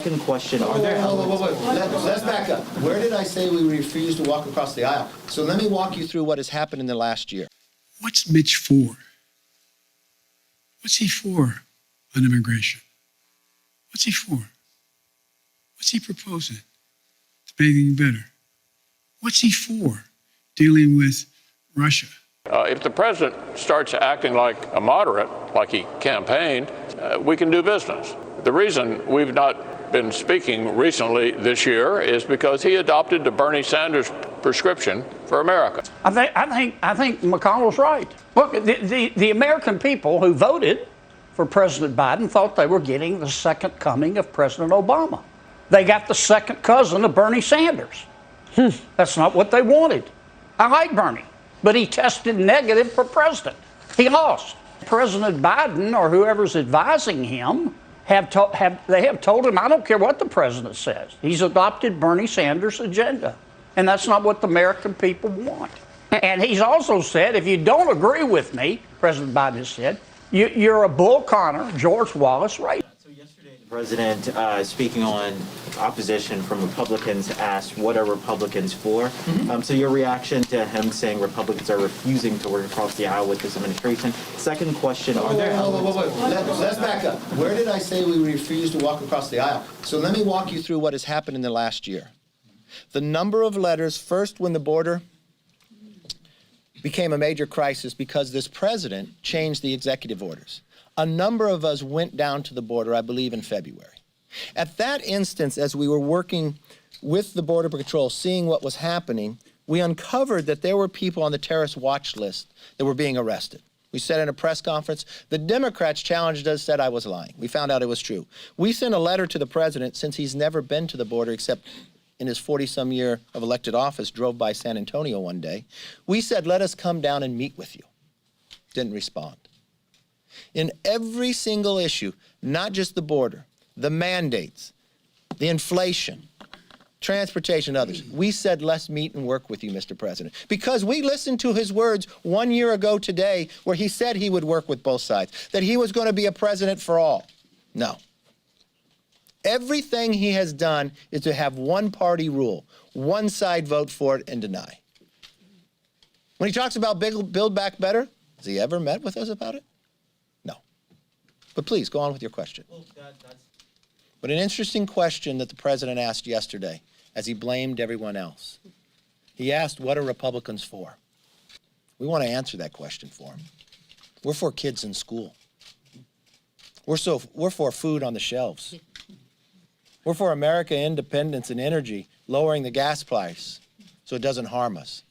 Second question, wait. Let's back up. Where did I say we refuse to walk across the aisle? So let me walk you through what has happened in the last year. What's Mitch for? What's he for on immigration? What's he for? What's he proposing to make anything better? What's he for dealing with Russia? If the president starts acting like a moderate, like he campaigned, we can do business. The reason we've not been speaking recently this year is because he adopted the Bernie Sanders prescription for America. I think McConnell's right. Look, the American people who voted for President Biden thought they were getting the second coming of President Obama. They got the second cousin of Bernie Sanders. That's not what they wanted. I like Bernie, but he tested negative for president. He lost. President Biden or whoever's advising him have told him, I don't care what the president says. He's adopted Bernie Sanders' agenda. And that's not what the American people want. And he's also said, if you don't agree with me, President Biden has said, you're a Bull Connor, George Wallace right. So yesterday, the president, speaking on opposition from Republicans, asked, what are Republicans for? So your reaction to him saying Republicans are refusing to work across the aisle with this administration. Second question, are there elements... Let's back up. Where did I say we refuse to walk across the aisle? So let me walk you through what has happened in the last year. The number of letters, first when the border became a major crisis because this president changed the executive orders. A number of us went down to the border, I believe, in February. At that instance, as we were working with the Border Patrol, seeing what was happening, we uncovered that there were people on the terrorist watch list that were being arrested. We said in a press conference, the Democrats challenged us, said I was lying. We found out it was true. We sent a letter to the president, since he's never been to the border except in his 40-some year of elected office, drove by San Antonio one day. We said, let us come down and meet with you. Didn't respond. In every single issue, not just the border, the mandates, the inflation, transportation, others, we said, let's meet and work with you, Mr. President. Because we listened to his words 1 year ago today where he said he would work with both sides, that he was going to be a president for all. No. Everything he has done is to have one-party rule, one side vote for it and deny. When he talks about Build Back Better, has he ever met with us about it? No. But please, go on with your question. Well, But an interesting question that the president asked yesterday as he blamed everyone else. He asked, what are Republicans for? We want to answer that question for him. We're for kids in school. We're for food on the shelves. We're for America independence and energy, lowering the gas price so it doesn't harm us.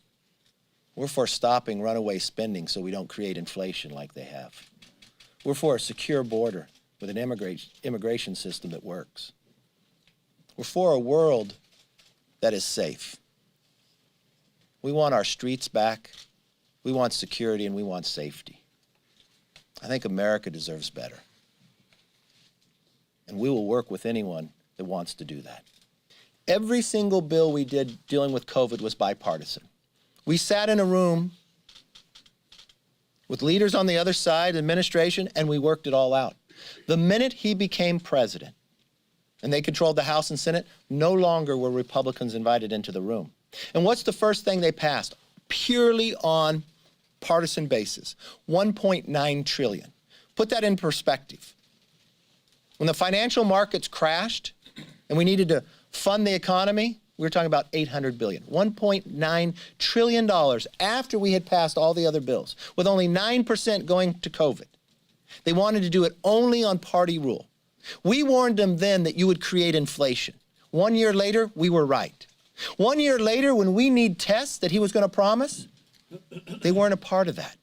We're for stopping runaway spending so we don't create inflation like they have. We're for a secure border with an immigration system that works. We're for a world that is safe. We want our streets back, we want security, and we want safety. I think America deserves better. And we will work with anyone that wants to do that. Every single bill we did dealing with COVID was bipartisan. We sat in a room with leaders on the other side, administration, and we worked it all out. The minute he became president and they controlled the House and Senate, no longer were Republicans invited into the room. And what's the first thing they passed? Purely on partisan basis, $1.9 trillion. Put that in perspective. When the financial markets crashed and we needed to fund the economy, we were talking about $800 billion, $1.9 trillion after we had passed all the other bills, with only 9% going to COVID. They wanted to do it only on party rule. We warned them then that you would create inflation. 1 year later, we were right. 1 year later, when we need tests that he was going to promise, they weren't a part of that.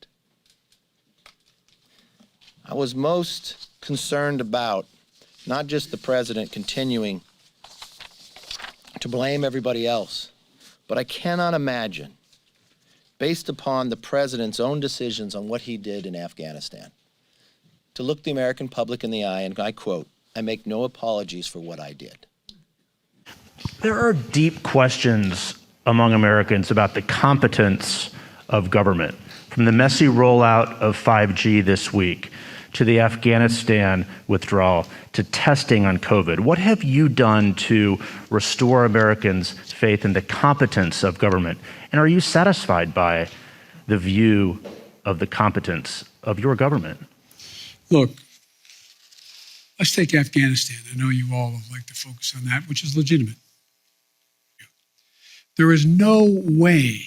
I was most concerned about not just the president continuing to blame everybody else, but I cannot imagine, based upon the president's own decisions on what he did in Afghanistan, to look the American public in the eye and, I quote, I make no apologies for what I did. There are deep questions among Americans about the competence of government, from the messy rollout of 5G this week to the Afghanistan withdrawal to testing on COVID. What have you done to restore Americans' faith in the competence of government? And are you satisfied by the view of the competence of your government? Look, let's take Afghanistan. I know you all like to focus on that, which is legitimate. There is no way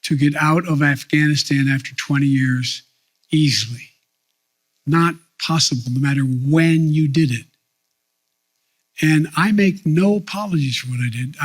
to get out of Afghanistan after 20 years easily. Not possible, no matter when you did it. And I make no apologies for what I did.